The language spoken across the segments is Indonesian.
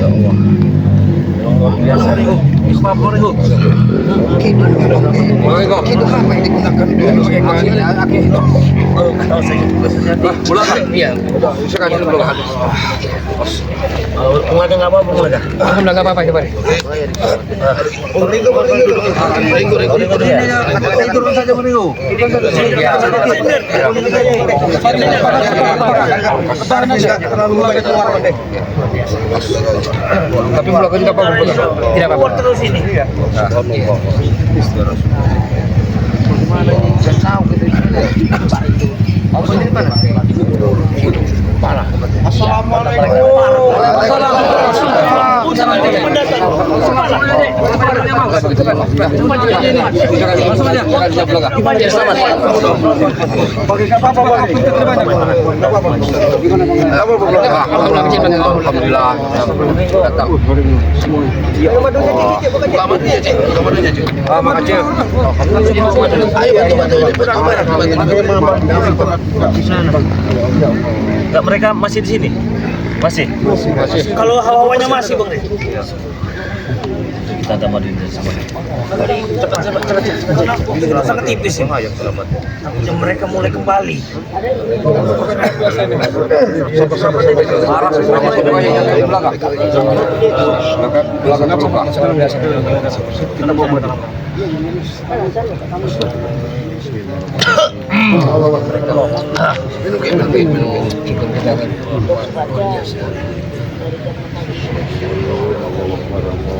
Allah. Luar biasa nih, Papua nih. Itu apa yang digunakan Tahu saya biasanya di bulan iya. sekarang belum habis. Pengaga nggak apa-apa pengaga. Alhamdulillah nggak apa-apa coba. Turun saja Meringo. Tapi belakang tidak apa-apa. Tidak apa-apa. Terus ini. Mana ini saya tahu gitu. Parah. Assalamualaikum. Alhamdulillah. Enggak, mereka masih di sini. Masih. Kalau hawanya masih, Bang. Kita tamatin semua. Sangat tipis ya. Mereka mulai kembali.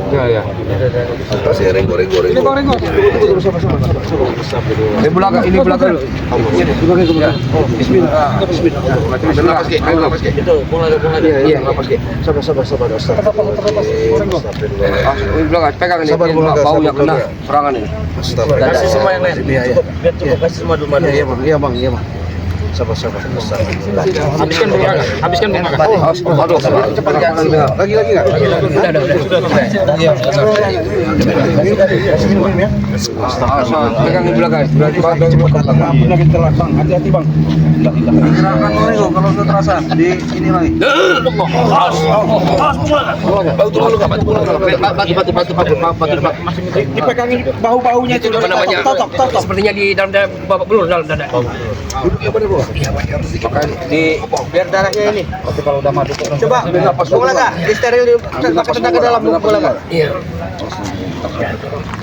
Ya. Kasih goreng. Ini belakang. Ini belakang. Bismillah. Itu mulai. Iya. Sabar. Ini belakang. Pegang ini. Bau yang kena serangan ini. Kasih semua yang lain. Biar cukup kasih semua dulu. Iya bang. Sabar. Habiskan bang. Aduh. Cepat lagi enggak? Udah. Pegang di belakang. Hati-hati bang. Gerakan kalau sudah terasa di ini lagi. Batu. Dipegangin bahu-bahunya itu. Totok. Sepertinya di dalam babak belur dalam dada. Duduknya pada bawah. Di biar darahnya ini. Kalau udah mati Coba bola kah? Di steril pakai tenaga dalam bola kah? Iya.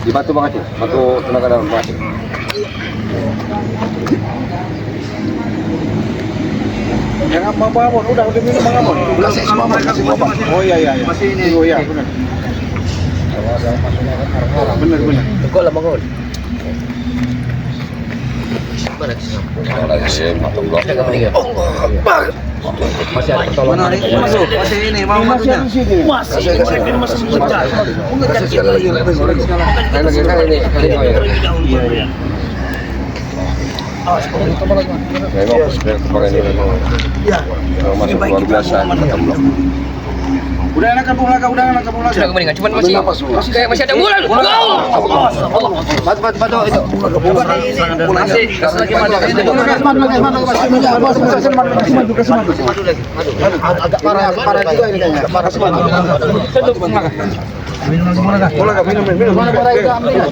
di batu banget ya. Batu tenaga dalam banget. Yang apa Bang? Udah minum Bang Amon. Kasih semua Bang. Oh iya. Masih ini. Oh iya, benar. Benar. Kok lah bangun. Masih ada pertolongan. Masih ini mau matunya. Masih pecah. Kasih sekali lagi. Memang luar biasa. Udah enak kampung lagi. Sudah kemudian, cuman masih ada bulan. Batu itu. Masih lagi Agak parah juga ini kayaknya. Parah semua. Minum. Mana parah itu ambil.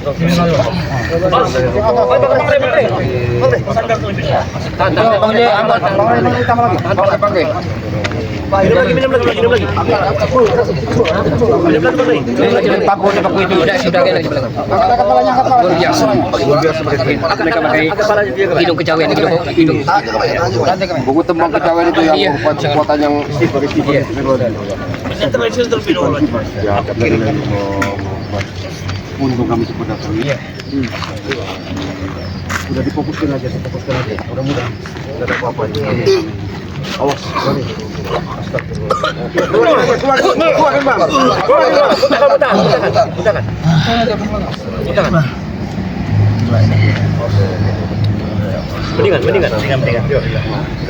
Minum lagi. Paku itu sudah lagi belakang. Luar biasa. Mereka pakai hidung kejawen hidung. Buku tembang kejawen itu yang kekuatan yang untung kami cepat datang. Iya. Udah difokuskan aja. Mudah-mudahan tidak ada apa-apa. Awas, sorry. Keluarin Bang. Bukan. Mendingan.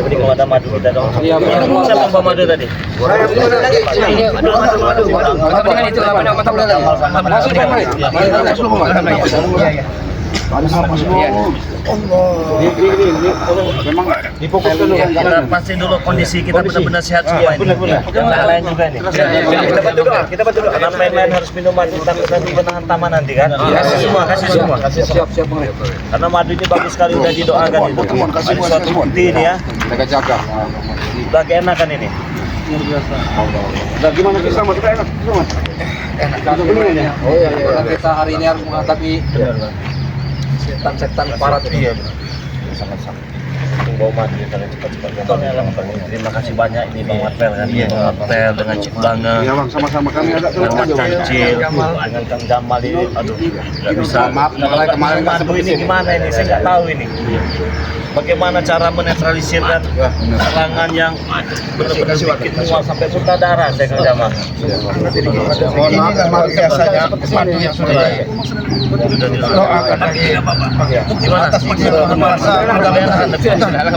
Mending mata madu kita dong. Iya, siapa yang bawa madu tadi? Madu. Itu apa mata bola. Masuk Bang. Ada apa semua? Iya. Ini. Memang difokuskan dulu. Kita pasti dulu kondisi kita benar-benar sehat semua ini. Yang lain juga ini. Kita bantu doa, kita bantu doa. Karena main-main harus minum madu takut nanti menahan taman nanti kan. Kasih semua. Siap. Karena madu ini bagus sekali udah didoakan itu. Ada suatu bukti ini ya. Jaga. Udah keenakan ini. Nah, gimana bisa mas? Enak. Enak. Oh iya. Karena kita hari ini harus menghadapi setan-setan parat itu. Iya. Sangat-sangat. Bawa madu kalian cepat-cepat. Terima kasih banyak ini Bang Apel kan. Bang Apel dengan Cik Banga. Iya bang, sama-sama kami ada Dengan Mas Cancil, dengan Kang Jamal ini, aduh, nggak bisa. Maaf, kemarin nggak madu ini gimana ini? Saya nggak tahu ini. Bagaimana cara menetralisirkan serangan yang benar-benar bikin mual sampai muntah darah, saya Kang Jamal. Mohon maaf, kemarin biasanya madu yang sudah Doakan lagi. Gimana?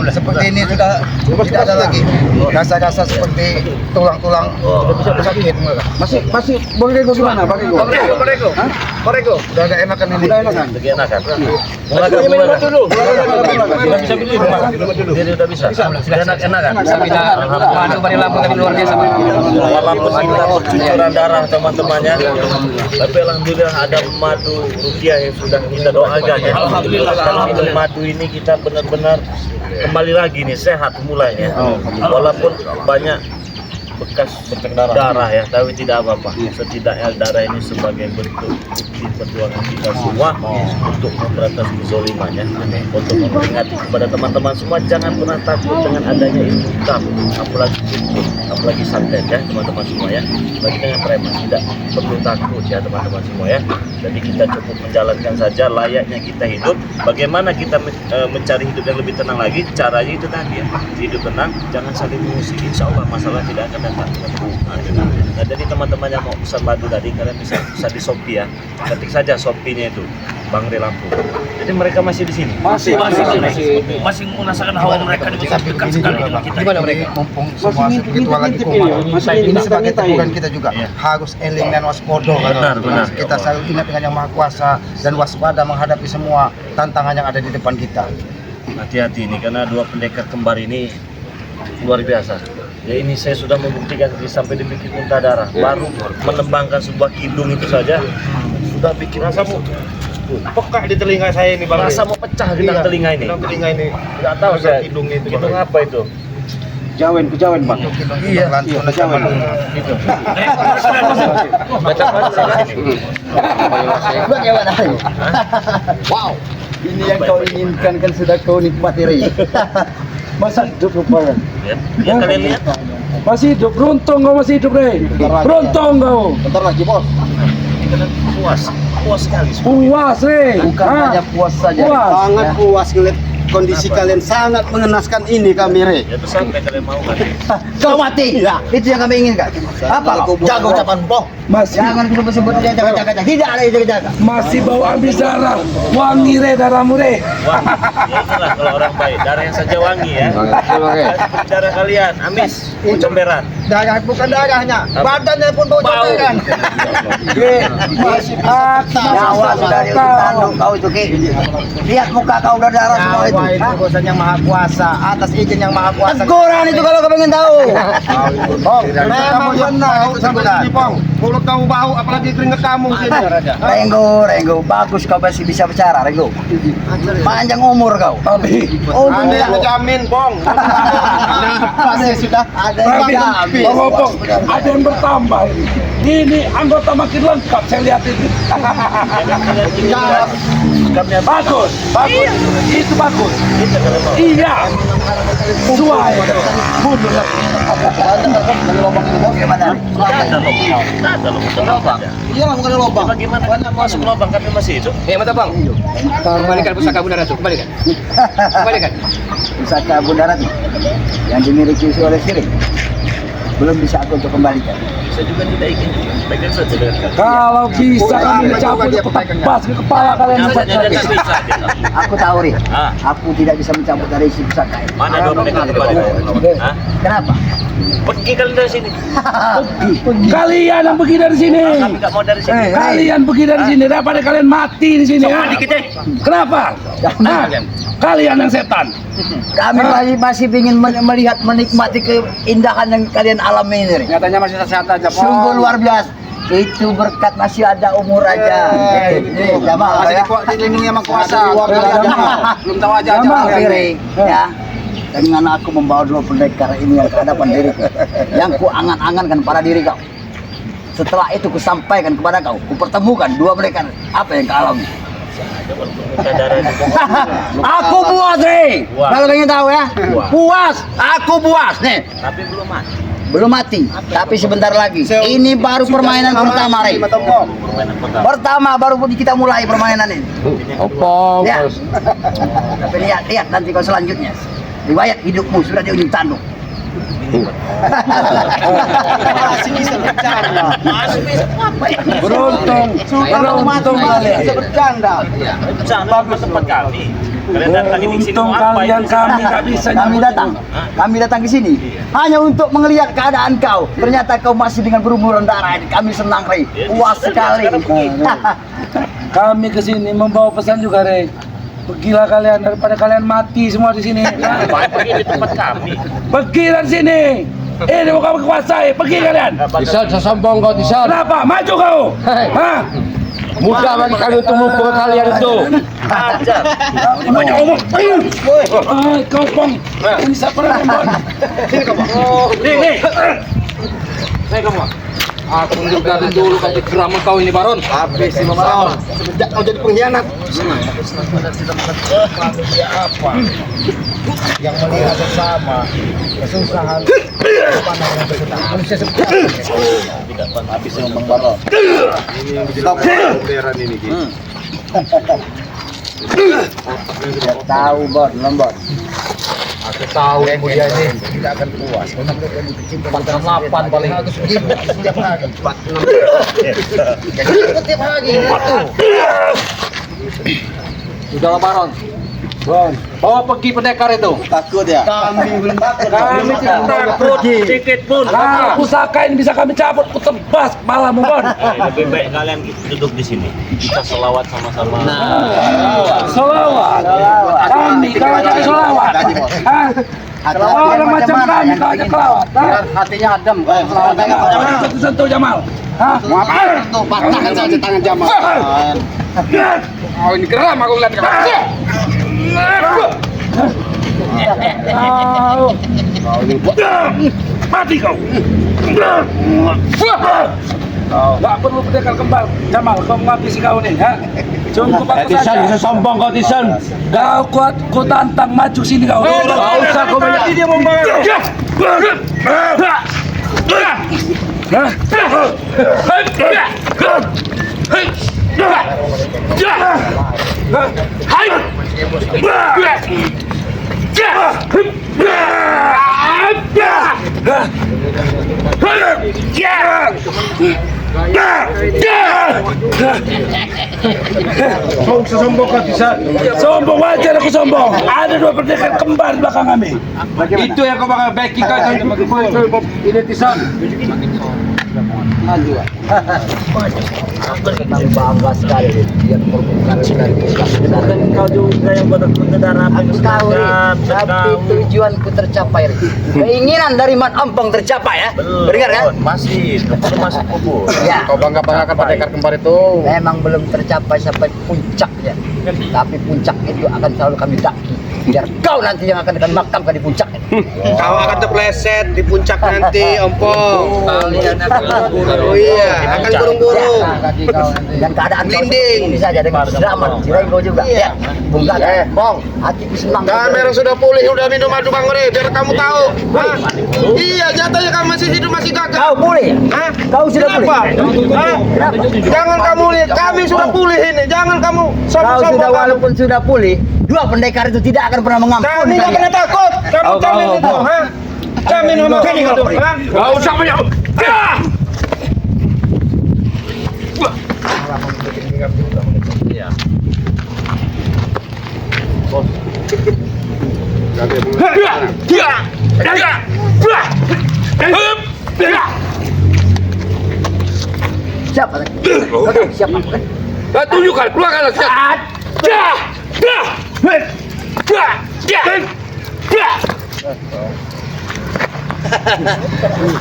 seperti ini sudah tidak ada lagi rasa-rasa seperti tulang-tulang sudah sakit. Masih boleh gimana? Borego. Udah agak enakan ini. Lagi enakan. Mulai dulu. Bisa pilih Jadi udah bisa. Enak-enakan. Madu pada lambung kami luar biasa. Walaupun kita cucuran darah teman-temannya, tapi alhamdulillah ada madu rupiah yang sudah kita doakan ya. Kalau minum madu ini kita benar-benar kembali lagi nih sehat mulainya. Walaupun banyak bekas darah ya, tapi tidak apa-apa. Setidaknya darah ini sebagai bentuk bukti perjuangan kita semua untuk memberantas kezaliman ya, untuk memperingati kepada teman-teman semua jangan pernah takut dengan adanya ilmu hitam, apalagi dukun, apalagi santet ya teman-teman semua ya. Bagi dengan preman tidak perlu takut ya teman-teman semua ya. Jadi kita cukup menjalankan saja layaknya kita hidup. Bagaimana kita mencari hidup yang lebih tenang lagi? Caranya itu tadi ya, hidup tenang, jangan saling mengusik. Insya Allah masalah tidak akan datang. Nah, jadi teman-teman yang mau pesan madu tadi kalian bisa di Shopee ya. Ketik saja Shopee-nya itu Bang Re Lampung. Jadi mereka masih di sini. Masih merasakan hawa mereka di dekat sekali dengan kita. Gimana mereka? Mumpung semua ritual lagi kumat. Ini sebagai teguran kita juga harus eling dan waspada. Benar. Kita selalu ingat dengan yang Maha Kuasa dan waspada menghadapi semua tantangan yang ada di depan kita. Hati-hati nih karena dua pendekar kembar ini luar biasa. Ya ini saya sudah membuktikan sampai dibikin muntah darah. Baru menembangkan sebuah kidung itu saja sudah bikin rasamu pekak di telinga saya ini Bang. Rasa mau pecah di telinga ini. Telinga ini. Enggak tahu saya kidung itu. Kidung apa itu? Kejawen Pak. Iya. Kejawen. Gitu. Baca Bagaimana? Wow. Ini yang kau inginkan kan sudah kau nikmati Rey. Masa hidup rupanya. Ya kalian lihat. Masih hidup, beruntung kau masih hidup, Rey. Beruntung kau. Bentar lagi bos. Kita puas sekali. Puas, Rey. Bukan hanya puas saja. Sangat puas ngeliat kondisi kalian sangat mengenaskan ini kami Rey. Ya itu sampai kalian mau kan. Kau mati. Ya. Itu yang kami inginkan. Apa? Jaga ucapan bong. Masih Jangan sebut-sebut dia jaga-jaga. Tidak ada yang jaga-jaga. masih bau habis darah. Wangi, Rey, darahmu, Rey. Wangi. Ya itulah kalau orang baik. Darah yang saja wangi ya. Darah kalian amis, comberan. Darah bukan darahnya, badannya pun bau comberan. Nyawa sudah ditandung kau itu Ki. Lihat muka kau udah darah semua itu. Itu urusan yang Maha Kuasa, atas izin yang Maha Kuasa. Teguran itu kalau kau pengen tahu. Memang benar itu sebenarnya. Mulut kamu bau, apalagi keringat kamu sini. Renggo, bagus kau masih bisa bicara, Renggo. Panjang umur kau. Anda yang ngejamin, Bong. Pasti sudah ada yang Tapi, Bang Opong, ada yang bertambah ini. Ini anggota makin lengkap, saya lihat ini. Bagus. Itu bagus. Iya. Sesuai. Bunuh lagi. Ada lubang. Iya, bukan ada lubang. Bagaimana masuk lubang kami masih hidup? Mata bang. Kembalikan pusaka Bunda Ratu. Kembalikan. Pusaka Bunda Ratu yang dimiliki oleh Sirik belum bisa aku untuk kembalikan. Saya juga tidak ingin pegang saja dengan kaki. Kalau bisa kami cabut pas ke kepala kalian Saja dia saja. tak bisa. Aku tahu Ri, Ah. aku tidak bisa mencabut dari si pusaka. Mana dua pendekar kembali? Hah? Kenapa? Pergi kalian dari sini. Kalian yang pergi dari sini. Kami nggak mau dari sini. Kalian pergi dari sini daripada kalian mati di sini. Ya? Kenapa? Nah, kalian yang setan. Kami masih ingin melihat menikmati keindahan yang kalian alami ini. Nyatanya masih sehat aja. Sungguh luar biasa. Itu berkat masih ada umur aja. Jamaah Masih ya. dilindungi sama kuasa. Belum tahu aja. Jamaah piring ya. Dengan aku membawa dua pendekar ini yang ke hadapan diriku, yang ku angan-angankan pada diri kau. Setelah itu ku sampaikan kepada kau, ku pertemukan dua pendekar. Apa yang kau alami? Aku puas nih. Kalau pengen tahu ya, puas. Aku puas nih. Tapi belum mati. Belum mati, tapi sebentar lagi. Ini baru permainan pertama, Rey. Pertama baru kita mulai permainan ini. Opong. Ya. Tapi lihat nanti kau selanjutnya. Riwayat hidupmu sudah di ujung tanduk. Masih bisa bercanda. Beruntung kalian. Bisa bercanda. Bercanda ke tempat kami. Kalian datang di sini Beruntung mau apa kalian, itu? kami nggak bisa. Kami datang ke sini hanya untuk melihat keadaan kau. Ternyata kau masih dengan berumuran darah. Kami senang, Rey. Puas sekali. Kami kesini membawa pesan juga, Rey. Pergilah kalian daripada kalian mati semua di sini. Baik pergi di tempat kami. Pergi dari sini. Ini mau kamu kuasai. Pergi kalian. Tisan, sombong kau Tisan. Kenapa? Maju kau. Hah? Mudah bagi kalian untuk mukul kalian itu. Ajar. Banyak omong. Kau pong. Ini siapa yang pong? Sini kau, Bang. Nih. Saya kamu. Aku juga dari dulu kau geram kau ini Baron. Habis si Baron. Semenjak kau jadi pengkhianat. Apa? Yang melihat bersama kesusahan manusia Tidak pernah habis ngomong barok. tahu bos, lembot. Aku tahu dia ini Tidak akan puas. 48 paling. Setiap hari. Sudahlah Baron. Bawa pergi pendekar itu. Takut ya? Kami belum takut. Kami tidak takut. Sedikit pun. Pusaka ini bisa kami cabut, ku tebas kepalamu, Bon. Lebih baik kalian duduk di sini. Kita selawat sama-sama. Selawat. Kami kalau jadi selawat. Hah? Orang macam kami kalau aja selawat. Hah? Hatinya adem. Jangan sentuh-sentuh Jamal. Hah? Tuh, patahkan saja tangan Jamal. Oh, ini geram aku lihat kau. Mati kau. Gak perlu pendekar kembar. Jamal, kau menghabisi kau nih, ha? Cukup aku saja. Sombong kau Tisan. Kau kuat, kau tantang maju sini kau. Gak usah kau banyak. Dia membangun. Sombong kau Tisan. Sombong wajar aku sombong. Ada dua pendekar kembar di belakang kami. Itu yang kau bakal baiki kau ini Tisan. Kami bangga sekali lihat permukaan sekali. Dan kau juga yang benar-benar darah Aku tahu, tapi tujuanku tercapai. Keinginan dari Mat Ampong tercapai ya. Dengar kan? Masih, belum masuk kubur. Ya. Kau bangga-banggakan pendekar kembar itu. Memang belum tercapai sampai puncaknya. Tapi puncak itu akan selalu kami daki. Biar kau nanti yang akan makamkan di puncaknya. Kau akan terpleset di puncak nanti, Ompong. Kalian akan buru-buru. Oh iya, akan buru-buru. Dan keadaan kau Linding. ini saja dengan selamat. Kirain kau juga. Ya. Bunga kan? Bong. Hatiku senang. Dan merah sudah pulih, udah minum madu Bang Ore, biar kamu tahu. Hah? Iya, jatuhnya kamu masih hidup, masih gagah. Kau pulih ya? Hah? Kau sudah pulih? Kenapa? Hah? Kenapa? Jangan kamu lihat, kami sudah pulih ini. Jangan kamu Kau sombong-sombong. sudah walaupun sudah pulih, dua pendekar itu tidak akan pernah mengampuni. Kami nggak pernah takut. Kamu jamin itu, hah? Jamin sama kamu itu, hah? Gak usah banyak. Iya. Siap. Siap. Tunjukkan, keluarkan siap.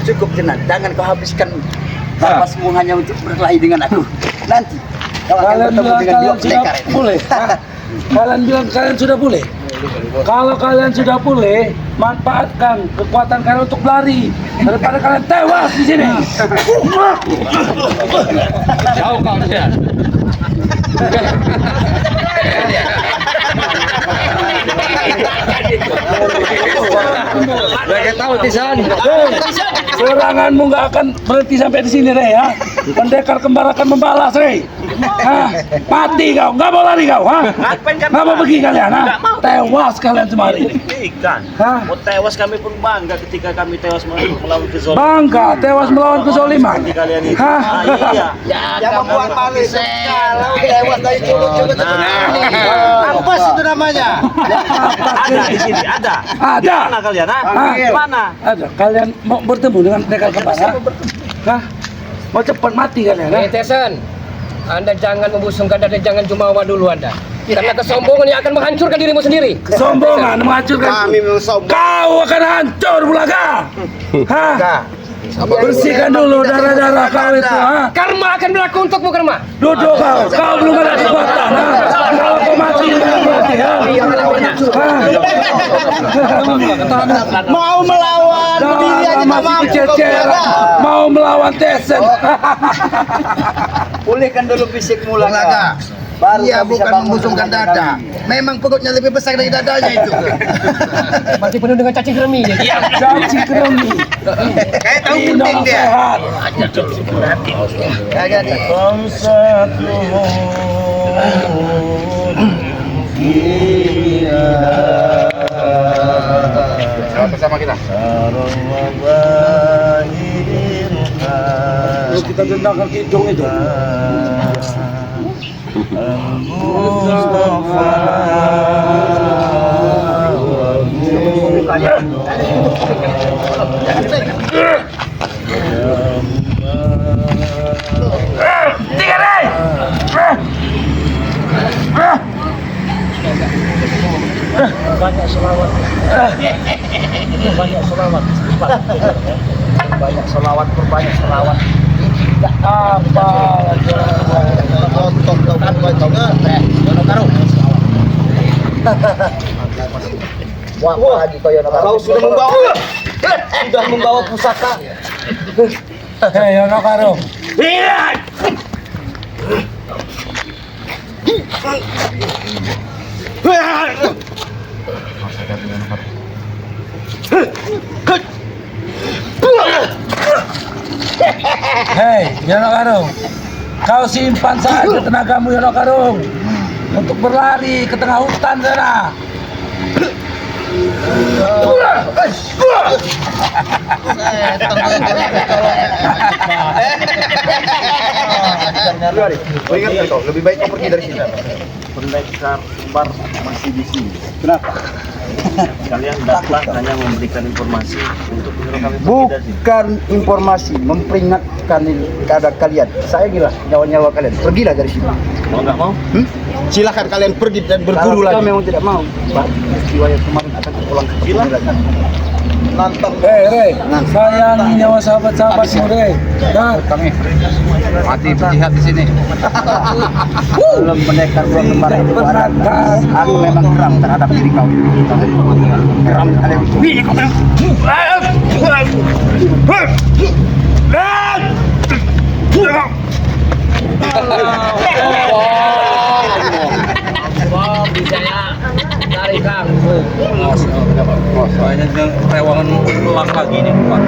Cukup Jenan, jangan kau habiskan napasmu hanya untuk berkelahi dengan aku. Nanti kau akan Kalian bertemu bilang dengan dua kalian sudah pendekar. boleh. Kalian bilang kalian sudah boleh. Kalau kalian sudah boleh, manfaatkan kekuatan kalian untuk lari daripada kalian tewas di sini. Jauh kau ya. Mereka tahu Tisan. Seranganmu nggak akan berhenti sampai di sini, Rey, ya. Pendekar kembar akan membalas, Rey. Hah? Mati kau, nggak mau lari kau, ha? Nggak mau pergi kalian, ha? Tewas kalian semua hari ini. Ikan. Hah? Mau tewas kami pun bangga ketika kami tewas melawan kezaliman. Bangga, tewas melawan kezaliman. Seperti kalian itu. Hah? Iya. Yang membuat malu itu kalau lewat dari curug-curug apa itu namanya? Ada di sini, ada. Ada. Mana kalian, ha? Hah? Mana? Ada. Kalian mau bertemu dengan pendekar kembar, ha? Hah? Mau cepat mati kalian, ha? Tesan, Anda jangan membusungkan dan jangan jumawa dulu Anda. Karena kesombongan yang akan menghancurkan dirimu sendiri. Kesombongan menghancurkan. Kami memang sombong. Kau akan hancur, Bulaga. Hah? Bersihkan dulu darah-darah kau itu, ha? Karma akan berlaku untukmu, karma. Duduk kau belum ada kekuatan, ha? Kalau kau mati, mati, ha? Mau melawan diri aja tak Masih mampu. kececer, mau melawan Tesen. Pulihkan dulu fisikmu Laga. Baru Iya, kau bisa bukan bangun membusungkan dengan dada. kami. Memang perutnya lebih besar dari dadanya itu. Masih penuh dengan cacing kremi. Cacing kremi. Kayak tahu Tidak penting dia. sehat. Kagak nih. Bersama kita. Kalau kita dendangkan hidung itu. Tiga deh. Banyak selawat. Banyak selawat. Banyak selawat, perbanyak selawat. Apa? Wah, lagi kau Yono. Kau sudah membawa pusaka. Hei, Yono Karo. Hei, Yono Karung, kau simpan saja tenagamu, Yono Karung, untuk berlari ke tengah hutan sana. Ingat kau, lebih baik kau pergi dari sini. Pendekar kembar masih di sini. Kenapa? Kalian datang hanya memberikan informasi untuk menyuruh kami pergi dari sini. Bukan informasi, memperingatkan kepada kalian. Saya gila nyawa-nyawa kalian. Pergilah dari sini. Mau nggak mau? Silakan kalian pergi dan berburu Kalau lagi. memang tidak mau, peristiwa yang kemarin akan terulang kembali lagi. Nantang. Rey, sayangi nyawa sahabat-sahabatmu, Rey. Nah, Mati berjihad di sini. Belum pendekar dua kembar itu ada. Aku memang geram terhadap diri kau. Geram terhadap Banyak yang rewangan ulang lagi nih, Pak.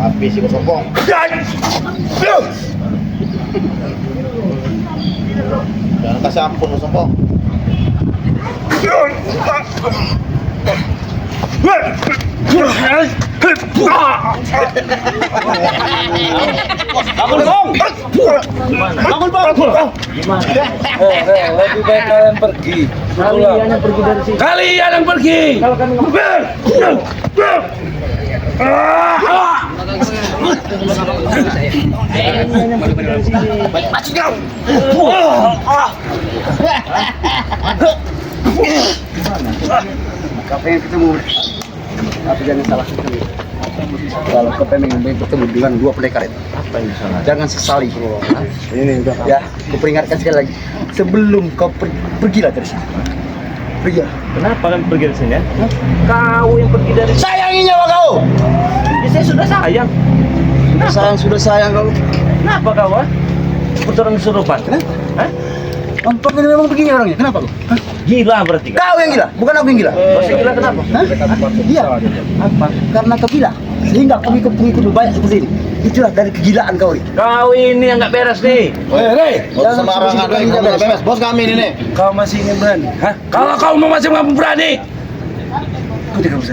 Habis si sombong. Jangan kasih ampun sombong. Bangun Bang. Bangun Bang. Lebih baik kalian pergi. Kalian yang pergi dari sini. Kalian yang pergi. Kalau kami Kau pengen ketemu, tapi jangan salah ketemu. Kalau kau pengen bertemu dengan dua pendekar itu, jangan sesali. Ini udah. Ya, aku peringatkan sekali lagi. Sebelum kau pergilah dari sini. Pergi. Kenapa kan pergi dari sini ya? Kau yang pergi dari sini. Sayangi nyawa kau. Ya, saya sudah sayang. Sudah sayang kau. Kenapa kau? Seperti orang kesurupan. Kenapa? Hah? Kampung ini memang begini orangnya. Kenapa kau? Gila berarti kau. Kau yang gila, bukan aku yang gila. Saya gila kenapa? Hah? Iya. Apa? Karena kau gila. Sehingga pengikut-pengikut banyak seperti ini. Itulah dari kegilaan kau ini. Kau ini yang nggak beres nih. Rey, Bos sembarangan Rey, kamu nggak bebas. Bos kami ini nih. kau masih ingin berani? Hah? Kalau kau mau masih nggak berani, Kau tidak bisa.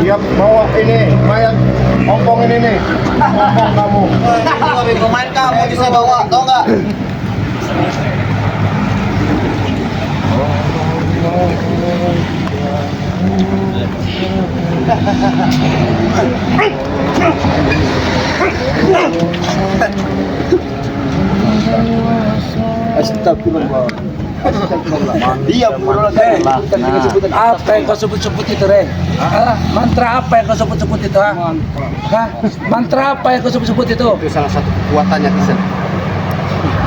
Dia bawa ini mayat ompong ini nih. Ompong kamu. Lebih pemain kamu bisa bawa, tau nggak? Astagfirullah. Dia apa yang kau sebut-sebut itu, Rey? Hah? Mantra apa yang kau sebut-sebut itu? Hah? Mantra apa yang kau sebut-sebut itu? Itu salah satu kekuatannya Kisan.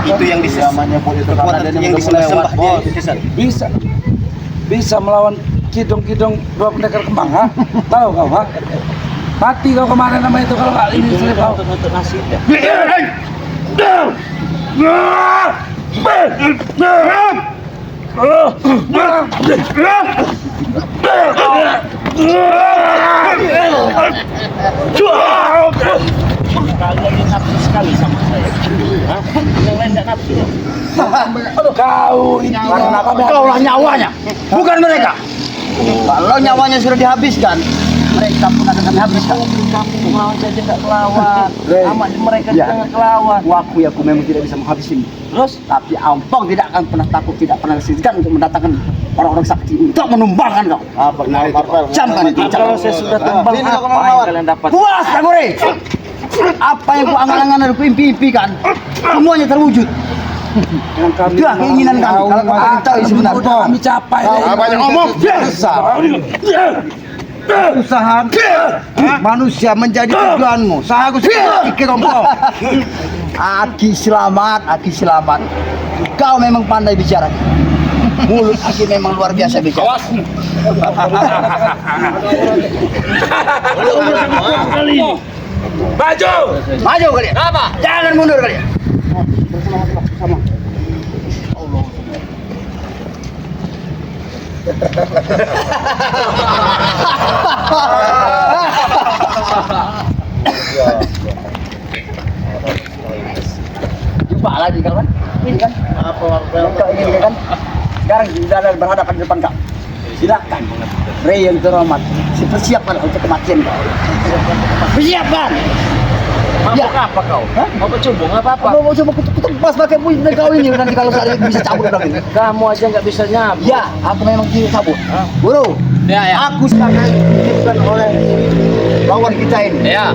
Itu yang kekuatan yang disembah dia Kisan. Bisa melawan kidung-kidung dua pendekar kembang, ha? Tahu kau, ha? Mati kau kemarin nama itu kalau nggak ini selip kau. Untuk nasib ya. Kalian ini nafsu sekali sama saya. Hah? Yang lain nggak nafsu. Kau ini Karena kau lah nyawanya, bukan mereka. Kalau nyawanya sudah dihabiskan, mereka pun akan kami habiskan. Kamu melawan saja nggak kelawan. Rey. Amat mereka Ya. juga nggak kelawan. Aku memang tidak bisa menghabisimu. Terus Tapi Ampong tidak akan pernah takut, tidak pernah segan untuk mendatangkan orang-orang sakti untuk menumbangkan kau. Camkan itu. kalau saya sudah tumbang Sini, kau apa mau yang lawan. kalian dapat? Puas aku, Rey. Apa yang ku angan-angan dan ku impi-impikan, semuanya terwujud. Itulah keinginan kami. Kalau kau ingin tahu sebenarnya. udah kami capai. Rey. Banyak ngomong. Usaha manusia menjadi tujuanmu. Saya aku pikir kau. Aki selamat. Kau memang pandai bicara. Mulut Aki memang luar biasa bicara. Maju. Maju kalian. Apa? Jangan mundur kalian. Jumpa lagi kawan. Ini kan. Kau ingin kan? Sekarang sudah ada berhadapan di depan kau. Silakan. Rey yang terhormat, persiapkan untuk kematian kau. Persiapkan. Mabuk apa kau? Hah? Mau bercubung apa? Mau coba kutepas pakai punya kau ini nanti kalau saya bisa cabut bilang ini. Kamu aja nggak bisa nyabut. Ya, aku memang tidak cabut. Guru, Ya. aku sangat dititipkan oleh lawan kita ini. Ya.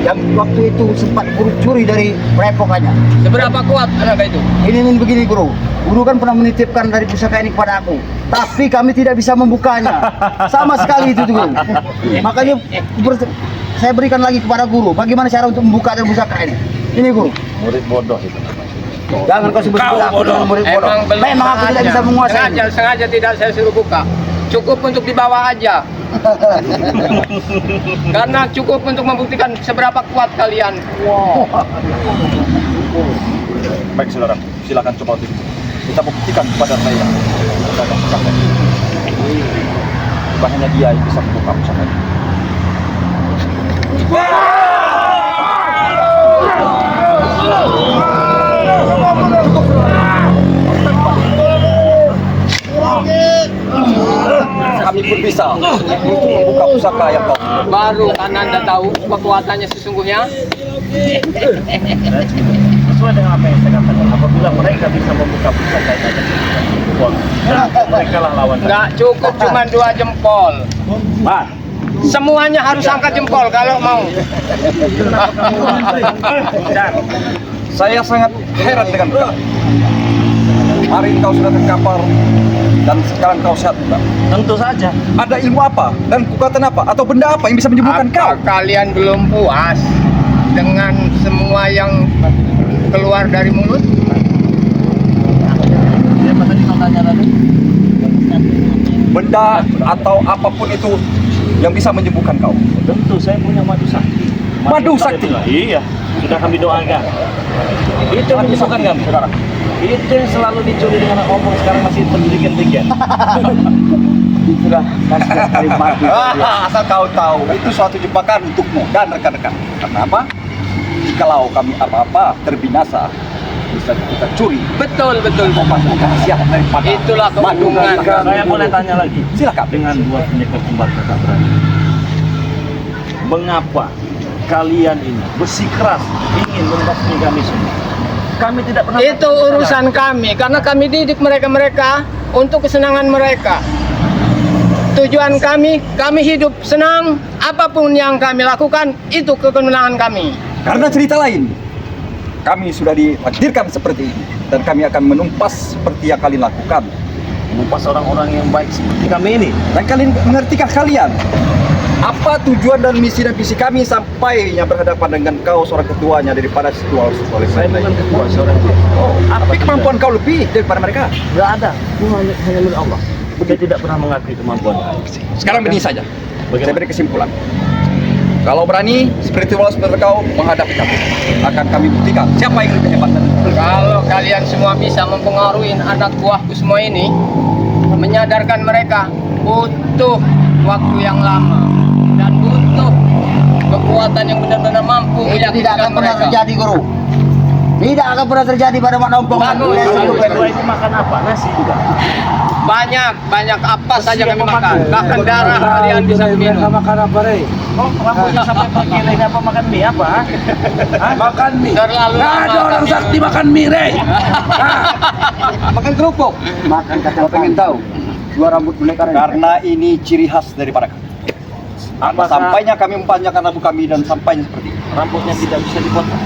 Yang waktu itu sempat curi dari perepokannya. Seberapa kuat tenaga itu? Ini begini guru. Guru kan pernah menitipkan dari pusaka ini kepada aku. Tapi kami tidak bisa membukanya. Sama sekali itu tuh guru. Makanya saya berikan lagi kepada guru. Bagaimana cara untuk membuka dari pusaka ini? Ini guru. Murid bodoh itu. Jangan kau sebut Kau aku bodoh. dengan murid bodoh. Memang aku tidak bisa menguasai. Sengaja tidak saya suruh buka. Cukup untuk dibawa aja. Karena cukup untuk membuktikan seberapa kuat kalian. Baik saudara, silakan coba untuk kita buktikan kepada saya. Bukan hanya dia yang bisa membuka pusaka ini. kami pun bisa untuk membuka pusaka yang kau. Baru Anda tahu kekuatannya sesungguhnya. Sesuai dengan apa yang saya katakan, apabila mereka bisa membuka pusaka yang ada di jempol, mereka lah lawan. Nggak cukup cuma 2 jempol. Pak, Semuanya harus angkat jempol kalau mau. Saya sangat heran dengan kau. Hari ini kau sudah terkapar dan sekarang kau sehat juga. tentu saja. Ada ilmu apa dan kekuatan apa atau benda apa yang bisa menyembuhkan kau? Apa kalian belum puas dengan semua yang keluar dari mulut? Siapa tadi mau tanya tadi? Benda atau apapun itu yang bisa menyembuhkan kau. Tentu saya punya madu sakti. Madu sakti? Iya, sudah kami doakan. Itu yang menyembuhkan kami. Itu yang selalu dicuri dengan omong sekarang masih pendidikan-pendidikan. Itulah nasihat dari madu. Asal kau tahu, itu suatu jebakan untukmu dan rekan-rekan. Karena apa? Jikalau kami apa-apa terbinasa, bisa kita curi. Betul. Siap daripada Itulah madu. keuntungan. Saya boleh tanya lagi. Silakan. Dengan 2 pendekar kembar kakak beradik, mengapa kalian ini bersikeras ingin membasmi kami semua? Kami tidak pernah. Itu urusan kami karena kami didik mereka untuk kesenangan mereka. Tujuan kami hidup senang, apapun yang kami lakukan itu kemenangan kami. Karena cerita lain, kami sudah ditakdirkan seperti ini dan kami akan menumpas seperti yang kalian lakukan. Menumpas orang-orang yang baik seperti kami ini. Dan kalian mengertikah kalian apa tujuan dan misi kami sampai yang berhadapan dengan kau seorang ketuanya daripada seorang Saya bukan ketua seorang. tapi kemampuan kau lebih daripada mereka. Tidak ada. Itu hanya milik Allah. Saya tidak pernah mengakui kemampuan. Sekarang begini saja, Bagaimana? saya beri kesimpulan. Kalau berani spiritual seperti kau menghadapi kami, akan kami buktikan siapa yang lebih hebat. Kalau kalian semua bisa mempengaruhi anak buahku semua ini, menyadarkan mereka butuh waktu yang lama dan butuh kekuatan yang benar-benar mampu Itu tidak meyakinkan akan pernah mereka. terjadi, Guru. Tidak akan pernah terjadi pada Mak Nompong. Bagus. Kedua itu makan apa? Nasi juga. Banyak apa saja kami makan. Bahkan darah kalian bisa minum. Makan apa, Rey? Oh, rambutnya sampai pergi apa makan mie apa? Hah? Makan mie. Terlalu Nggak ada lama orang kami. sakti makan mie, Rey. Makan kerupuk. Makan kacang Kau pengen tahu? dua rambut boneka. Karena ini ciri khas daripada kami. Apakah Sampainya kami mempanjangkan rambut kami dan sampainya seperti ini. rambutnya tidak bisa dipotong?